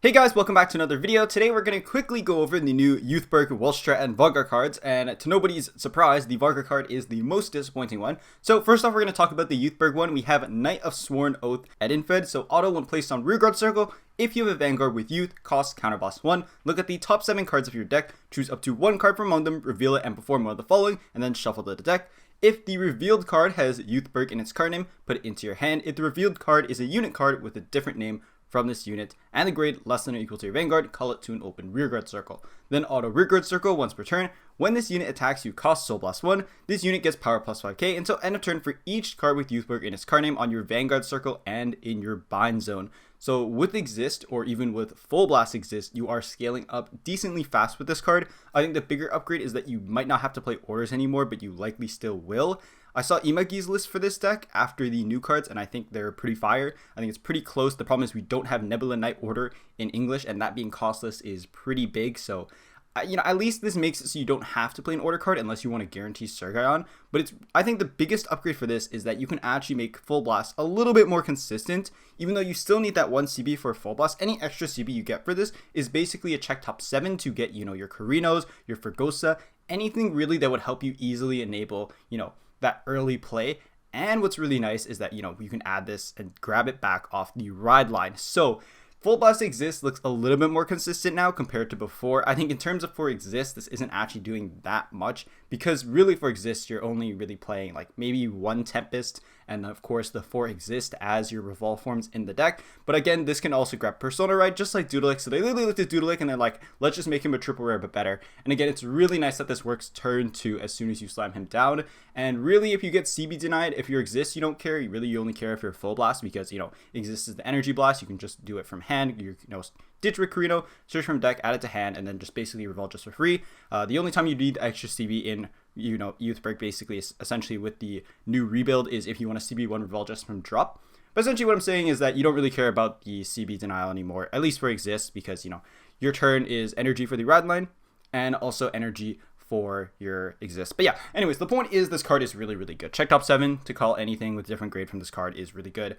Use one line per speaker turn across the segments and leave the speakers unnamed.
Hey guys, welcome back to another video. Today we're going to quickly go over the new Youthberk, Welstra, and Varga cards, and to nobody's surprise, the Varga card is the most disappointing one. So first off, we're going to talk about the Youthberk one. We have Knight of Sworn Oath Ednyfed, so auto when placed on rearguard circle. If you have a Vanguard with Youth, cost counterblast 1, look at the top 7 cards of your deck, choose up to 1 card from among them, reveal it, and perform one of the following, and then shuffle the deck. If the revealed card has Youthberk in its card name, put it into your hand. If the revealed card is a unit card with a different name from this unit and the grade less than or equal to your Vanguard, call it to an open rearguard circle. Then auto rearguard circle once per turn. When this unit attacks, you cost Soul Blast 1. This unit gets power plus 5k until end of turn for each card with Youthberk in its card name on your Vanguard circle and in your bind zone. So with Exist, or even with Full Blast Exist, you are scaling up decently fast with this card. I think the bigger upgrade is that you might not have to play orders anymore, but you likely still will. I saw Imagi's list for this deck after the new cards, and I think they're pretty fire. I think it's pretty close. The problem is we don't have Nebula Knight Order in English, and that being costless is pretty big. So, at least this makes it so you don't have to play an order card unless you want to guarantee Surgaion. But I think the biggest upgrade for this is that you can actually make Full Blast a little bit more consistent. Even though you still need that 1 CB for Full Blast, any extra CB you get for this is basically a check top 7 to get, your Carinos, your Fergosa, anything really that would help you easily enable, that early play. And what's really nice is that, you can add this and grab it back off the ride line. So Full Blast Exist looks a little bit more consistent now compared to before. I think in terms of for Exist, this isn't actually doing that much because really for Exist, you're only really playing like maybe 1 Tempest and of course the 4 Exist as your Revolve forms in the deck. But again, this can also grab Persona Ride just like Doodleic. So they literally looked at Doodleic and they're like, let's just make him a triple rare but better. And again, it's really nice that this works turn 2 as soon as you slam him down. And really, if you get CB denied, if you're Exist, you don't care. You only care if you're Full Blast because, Exist is the energy blast. You can just do it from hand. Ditch Ricorino, search from deck, add it to hand, and then just basically revolve just for free. The only time you need extra CB in Youthberk basically is essentially with the new rebuild is if you want to CB1 revolve just from drop. But essentially what I'm saying is that you don't really care about the CB denial anymore, at least for Exist, because your turn is energy for the rad line and also energy for your Exist. But yeah, anyways, the point is this card is really, really good. Check top 7 to call anything with different grade from this card is really good.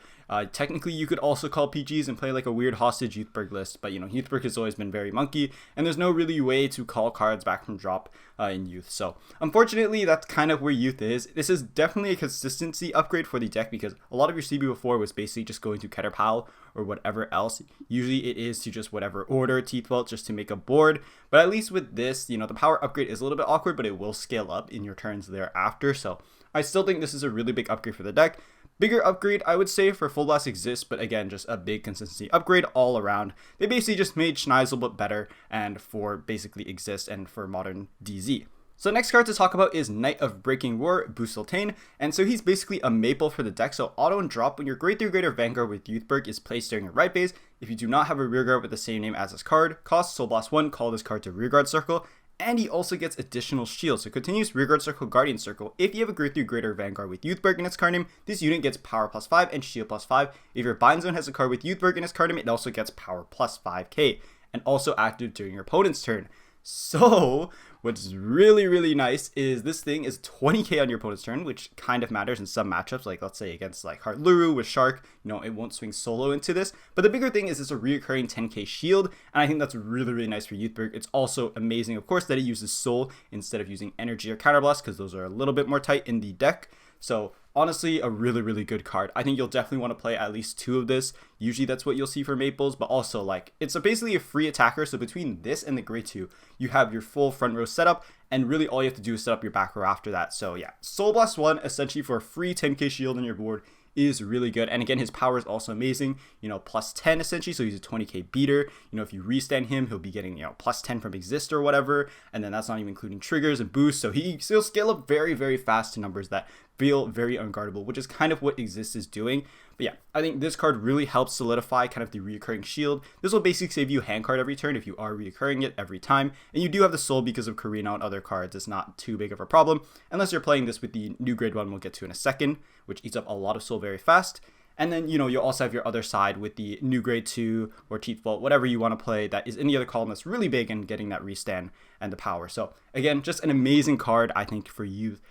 Technically, you could also call PGs and play like a weird hostage Youthberk list, but Youthberk has always been very monkey, and there's no really way to call cards back from drop in Youth. So unfortunately, that's kind of where Youth is. This is definitely a consistency upgrade for the deck because a lot of your CB before was basically just going to Keter Pile or whatever else. Usually it is to just whatever order Teethwelt just to make a board. But at least with this, the power upgrade is a little bit awkward, but it will scale up in your turns thereafter. So I still think this is a really big upgrade for the deck. Bigger upgrade, I would say, for Full Blast Exists, but again, just a big consistency upgrade all around. They basically just made Schneisel but better and for basically Exist and for modern DZ. So next card to talk about is Knight of Breaking War, Beslutein, and so he's basically a maple for the deck, so auto and drop when your grade 3 greater Vanguard with Youthberk is placed during your right phase. If you do not have a rearguard with the same name as this card, cost Soul Blast 1, call this card to rearguard circle, and he also gets additional shield, so continuous rearguard circle, guardian circle. If you have a grade 3 greater Vanguard with Youthberk in its card name, this unit gets power plus 5 and shield plus 5. If your bind zone has a card with Youthberk in its card name, it also gets power plus 5k, and also active during your opponent's turn. So what's really, really nice is this thing is 20k on your opponent's turn, which kind of matters in some matchups, like let's say against like Heart Luru with Shark, it won't swing solo into this. But the bigger thing is it's a reoccurring 10k shield, and I think that's really, really nice for Youthberk. It's also amazing, of course, that it uses Soul instead of using Energy or Counterblast, because those are a little bit more tight in the deck. So honestly, a really, really good card. I think you'll definitely want to play at least 2 of this. Usually that's what you'll see for Maples, but also like it's basically a free attacker. So between this and the grade 2, you have your full front row setup, and really all you have to do is set up your back row after that. So yeah, Soul Blast 1 essentially for a free 10k shield on your board is really good. And again, his power is also amazing, plus 10 essentially, so he's a 20k beater. If you restand him, he'll be getting plus 10 from Exist or whatever, and then that's not even including triggers and boosts, so he'll scale up very, very fast to numbers that feel very unguardable, which is kind of what Exist is doing. But yeah, I think this card really helps solidify kind of the reoccurring shield. This will basically save you hand card every turn if you are reoccurring it every time, and you do have the soul because of Karina and other cards. It's not too big of a problem unless you're playing this with the new grade 1 we'll get to in a second, which eats up a lot of soul very fast. And then, you'll also have your other side with the new grade 2 or Teethwelt, whatever you want to play that is in the other column that's really big and getting that restand and the power. So again, just an amazing card, I think, for Youth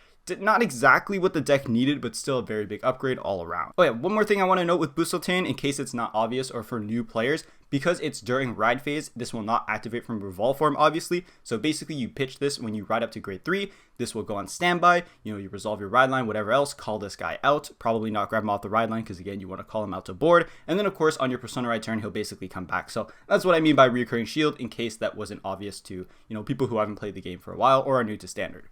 not exactly what the deck needed, but still a very big upgrade all around. Oh yeah, one more thing I want to note with Beslutein, in case it's not obvious or for new players, because it's during ride phase, this will not activate from revolve form, obviously. So basically you pitch this when you ride up to grade 3, this will go on standby, you resolve your ride line, whatever else, call this guy out, probably not grab him off the ride line, because again, you want to call him out to board, and then of course on your persona ride turn, he'll basically come back. So that's what I mean by reoccurring shield, in case that wasn't obvious to, people who haven't played the game for a while or are new to standard.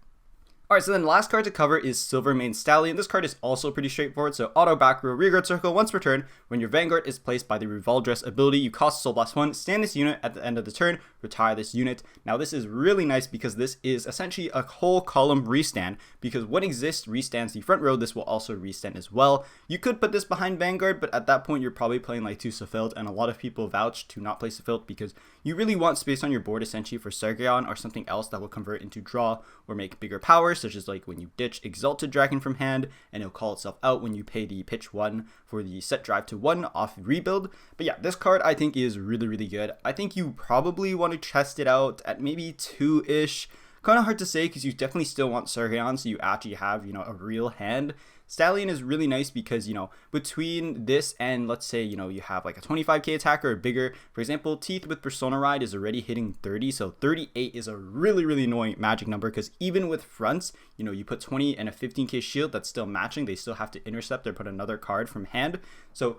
Alright, so then the last card to cover is Silvermane Stallion. This card is also pretty straightforward, so auto back row rearguard circle once per turn. When your Vanguard is placed by the Revolve Dress ability, you cost Soul Blast 1, stand this unit at the end of the turn, retire this unit. Now this is really nice because this is essentially a whole column restand, because what exists restands the front row, this will also restand as well. You could put this behind Vanguard, but at that point you're probably playing like 2 Saffilt, and a lot of people vouch to not play Saffilt because you really want space on your board essentially for Sargon or something else that will convert into draw or make bigger powers, such as like when you ditch Exalted Dragon from hand and it'll call itself out when you pay the pitch 1 for the set drive to 1 off rebuild. But yeah, this card I think is really, really good. I think you probably want to test it out at maybe 2-ish. Kind of hard to say because you definitely still want Sargon, so you actually have, a real hand. Stallion is really nice because, between this and let's say, you have like a 25k attacker or bigger, for example, Teeth with Persona Ride is already hitting 30, so 38 is a really, really annoying magic number because even with fronts, you put 20 and a 15k shield that's still matching, they still have to intercept or put another card from hand. So,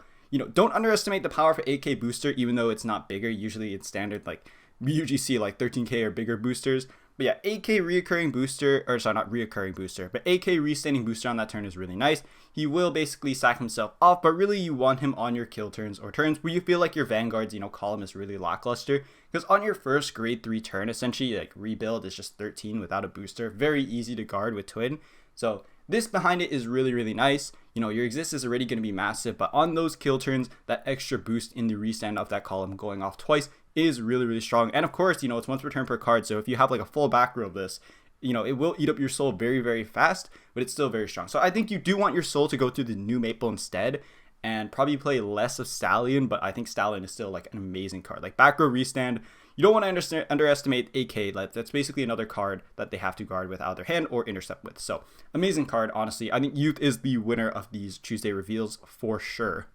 don't underestimate the power for 8k booster, even though it's not bigger. Usually it's standard, like we usually see like 13k or bigger boosters. But yeah, 8k reoccurring booster, or sorry, not reoccurring booster, but 8k restanding booster on that turn is really nice. He will basically sack himself off, but really you want him on your kill turns or turns where you feel like your Vanguard's, column is really lackluster. Because on your first grade 3 turn, essentially, like rebuild is just 13 without a booster. Very easy to guard with Twin. So this behind it is really, really nice. Your exist is already going to be massive, but on those kill turns, that extra boost in the restand of that column going off twice is really, really strong. And of course, it's once per turn per card, so if you have like a full back row of this, it will eat up your soul very, very fast, but it's still very strong. So I think you do want your soul to go through the new Maple instead, and probably play less of Stallion, but I think Stallion is still like an amazing card. Like back row restand, you don't want to underestimate AK. That's basically another card that they have to guard with either hand or intercept with. So amazing card, honestly. I think Youth is the winner of these Tuesday reveals for sure.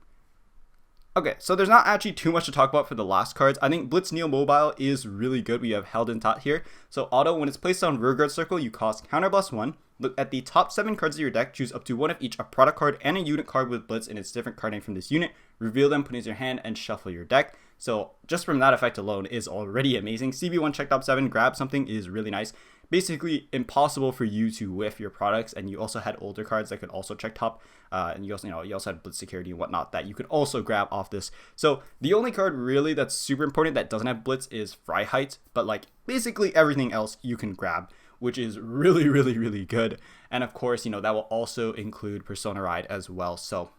Okay, so there's not actually too much to talk about for the last cards. I think Blitz Neo Mobile is really good. We have Heldentatt here. So auto, when it's placed on rearguard circle, you cost counterblast 1. Look at the top 7 cards of your deck, choose up to 1 of each, a product card and a unit card with Blitz in its different card name from this unit. Reveal them, put in your hand, and shuffle your deck. So just from that effect alone is already amazing. CB1 check top 7, grab something is really nice. Basically impossible for you to whiff your products, and you also had older cards that could also check top, and you also had Blitz security and whatnot that you could also grab off this. So the only card really that's super important that doesn't have Blitz is Freiheit, but like basically everything else you can grab, which is really, really, really good. And of course, that will also include Persona Ride as well. So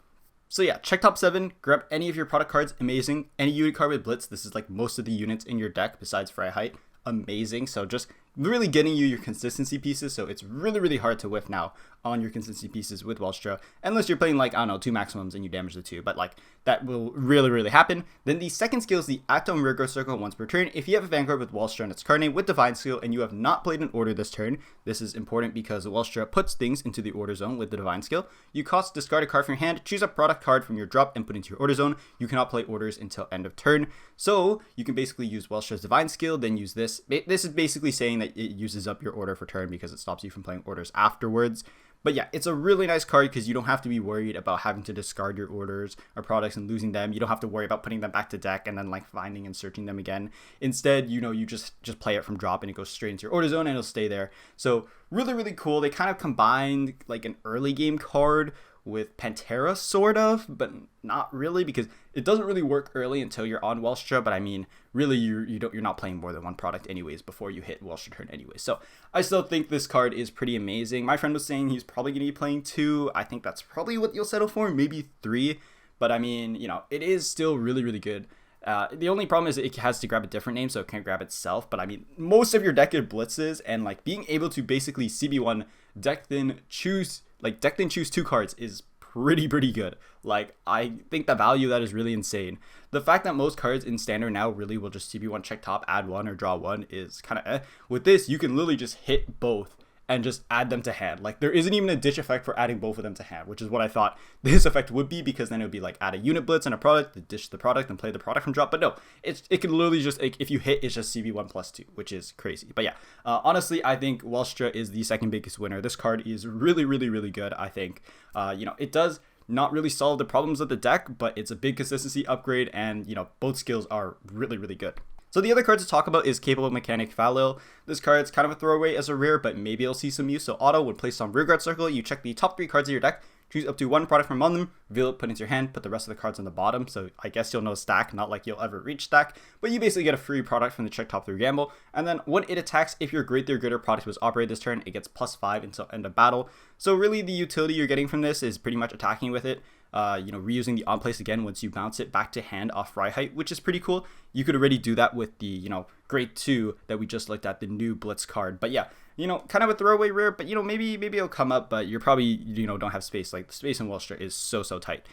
yeah, check top 7, grab any of your product cards, amazing. Any unit card with Blitz, this is like most of the units in your deck besides Freiheit, amazing. So just really getting you your consistency pieces, so it's really, really hard to whiff now on your consistency pieces with Welstra, unless you're playing like, I don't know, 2 maximums and you damage the 2, but like that will really, really happen. Then the second skill is the act on rearguard circle once per turn. If you have a Vanguard with Welstra and its card name with Divine Skill and you have not played an order this turn, this is important because Welstra puts things into the order zone with the Divine Skill. You cost discard a card from your hand, choose a product card from your drop and put into your order zone. You cannot play orders until end of turn. So you can basically use Welstra's Divine Skill, then use this. This is basically saying that it uses up your order for turn because it stops you from playing orders afterwards. But yeah, it's a really nice card because you don't have to be worried about having to discard your orders or products and losing them. You don't have to worry about putting them back to deck and then like finding and searching them again. Instead, you just play it from drop and it goes straight into your order zone and it'll stay there. So really, really cool. They kind of combined like an early game card with Pantera sort of, but not really because it doesn't really work early until you're on Welstra. But I mean, really, you're not playing more than one product anyways before you hit Welstra turn anyways. So I still think this card is pretty amazing. My friend was saying he's probably going to be playing 2. I think that's probably what you'll settle for, maybe 3. But I mean, it is still really, really good. The only problem is it has to grab a different name, so it can't grab itself. But I mean, most of your deck is blitzes, and like being able to basically CB1 deck then choose 2 cards is pretty good. Like, I think the value of that is really insane. The fact that most cards in standard now really will just CB1 check top, add 1 or draw 1 is kind of With this, you can literally just hit both and just add them to hand. Like, there isn't even a ditch effect for adding both of them to hand, which is what I thought this effect would be, because then it would be like add a unit blitz and a product, ditch the product and play the product from drop. But no, it can literally just, like, if you hit, it's just CV1 plus 2, which is crazy. But yeah, honestly, I think Welstra is the second biggest winner. This card is really, really, really good, I think. You know, it does not really solve the problems of the deck, but it's a big consistency upgrade, and, you know, both skills are really, really good. So the other card to talk about is Capable Mechanic Fafil. This card's kind of a throwaway as a rare, but maybe it'll see some use. So auto, when placed on rearguard circle, you check the top 3 cards of your deck, choose up to 1 product from among them, reveal it, put it into your hand, put the rest of the cards on the bottom. So I guess you'll know stack, not like you'll ever reach stack, but you basically get a free product from the check top 3 gamble. And then when it attacks, if your Great 3 or greater product was operated this turn, it gets +5 until end of battle. So really the utility you're getting from this is pretty much attacking with it. You know, reusing the on place again once you bounce it back to hand off Reliant, which is pretty cool. You could already do that with the, you know, Grade 2 that we just looked at, the new Blitz card. But yeah, you know, kind of a throwaway rare, but, you know, maybe it'll come up, but you're probably, you know, don't have space. Like, the space in Welstra is so tight.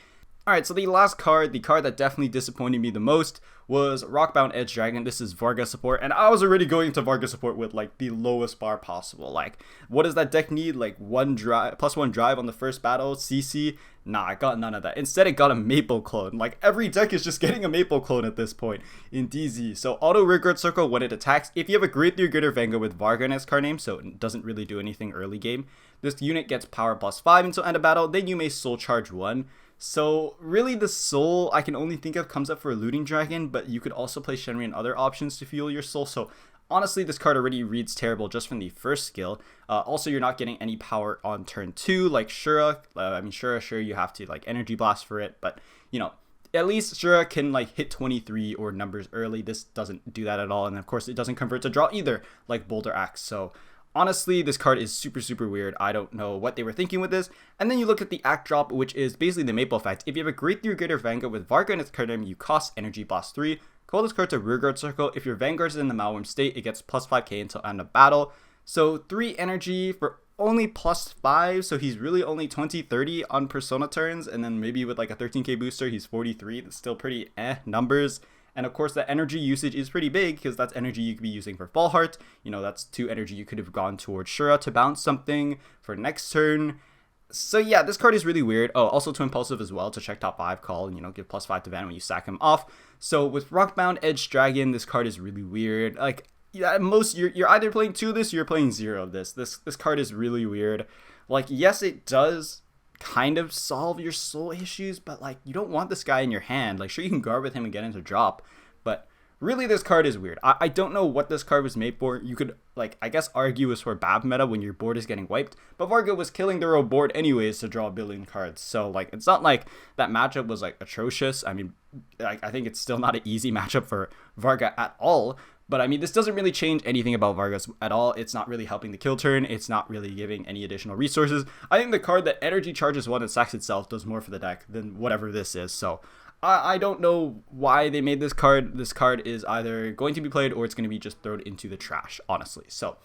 Alright, so the last card, the card that definitely disappointed me the most, was Rockbound Edge Dragon. This is Varga support, and I was already going to Varga support with, like, the lowest bar possible. Like, what does that deck need? Like, +1 drive on the first battle, CC? Nah, I got none of that. Instead, it got a Maple clone. Like, every deck is just getting a Maple clone at this point in DZ. So, auto rearguard circle when it attacks. If you have a Grade 3 or greater Vanguard with Varga in its card name, so it doesn't really do anything early game, this unit gets power +5 until end of battle. Then you may soul charge 1. So really the soul I can only think of comes up for a Looting Dragon, but you could also play Shenri and other options to fuel your soul. So honestly, this card already reads terrible just from the first skill. Also, you're not getting any power on turn 2 like Shura. Sure, you have to like Energy Blast for it, but you know, at least Shura can like hit 23 or numbers early. This doesn't do that at all, and of course it doesn't convert to draw either like Boulder Axe. So honestly, this card is super weird. I don't know what they were thinking with this. And then you look at the act drop, which is basically the Maple effect. If you have a Grade 3 or greater Vanguard with Varga in its card name, you cost Energy Blast 3. Call this card to rearguard circle. If your Vanguard is in the Malworm state, it gets +5k until end of battle. So 3 energy for only +5. So he's really only 20-30 on Persona turns. And then maybe with like a 13k booster, he's 43. That's still pretty numbers. And of course, the energy usage is pretty big because that's energy you could be using for Fall Heart. You know, that's 2 energy you could have gone towards Shura to bounce something for next turn. So yeah, this card is really weird. Oh, also to Impulsive as well to check top 5 call and, you know, give +5 to Van when you sack him off. So with Rockbound Edge Dragon, this card is really weird. Like, yeah, at most you're either playing 2 of this or you're playing 0 of this. This card is really weird. Like, yes, it does kind of solve your soul issues, but like you don't want this guy in your hand. Like, sure, you can guard with him and get into drop, but really this card is weird. I don't know what this card was made for. You could like, I guess, argue it was for Bab meta when your board is getting wiped, but Varga was killing their own board anyways to draw a billion cards. So like, it's not like that matchup was like atrocious. I mean, I think it's still not an easy matchup for Varga at all. But I mean, this doesn't really change anything about Vargas at all. It's not really helping the kill turn. It's not really giving any additional resources. I think the card that energy charges 1 and sacks itself does more for the deck than whatever this is. So I don't know why they made this card. This card is either going to be played or it's going to be just thrown into the trash, honestly. So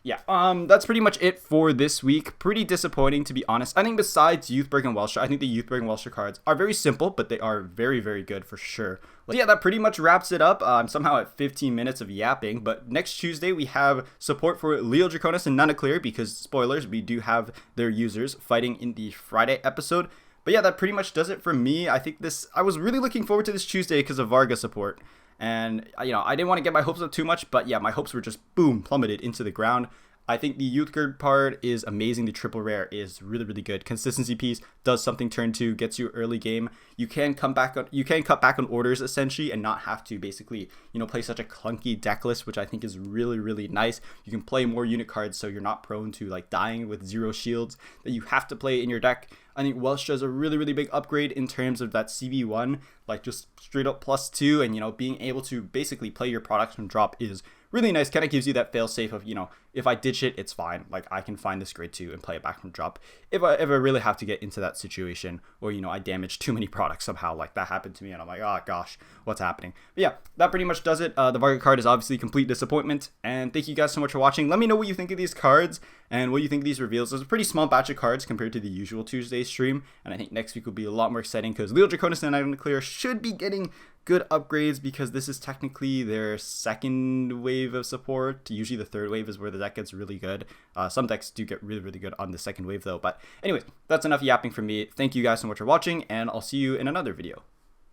yeah, that's pretty much it for this week. Pretty disappointing, to be honest. I think besides Youthberk and Welstra, I think the Youthberk and Welstra cards are very simple, but they are very good for sure. Well, yeah, that pretty much wraps it up. I'm somehow at 15 minutes of yapping, but next Tuesday we have support for Leo Draconis and Nunaclear because, spoilers, we do have their users fighting in the Friday episode. But yeah, that pretty much does it for me. I think I was really looking forward to this Tuesday because of Varga support. And, you know, I didn't want to get my hopes up too much, but yeah, my hopes were just, boom, plummeted into the ground. I think the Youthberk part is amazing. The triple rare is really good. Consistency piece does something turn 2, gets you early game. You can cut back on orders essentially and not have to basically, you know, play such a clunky deck list, which I think is really nice. You can play more unit cards so you're not prone to like dying with 0 shields that you have to play in your deck. I think Welstra is a really big upgrade in terms of that CV1, like just straight up +2, and, you know, being able to basically play your products from drop is really nice. Kind of gives you that fail safe of, you know, if I ditch it, it's fine. Like, I can find this grade 2 and play it back from drop if I really have to get into that situation, or, you know, I damage too many products somehow. Like, that happened to me and I'm like, oh gosh, what's happening? But yeah, that pretty much does it. The Varga card is obviously complete disappointment, and thank you guys so much for watching. Let me know what you think of these cards, and what you think of these reveals. There's a pretty small batch of cards compared to the usual Tuesday stream, and I think next week will be a lot more exciting because Leo Draconis and Item Clear should be getting good upgrades because this is technically their second wave of support. Usually the third wave is where the deck gets really good. Some decks do get really good on the second wave though. But anyways, that's enough yapping from me. Thank you guys so much for watching, and I'll see you in another video.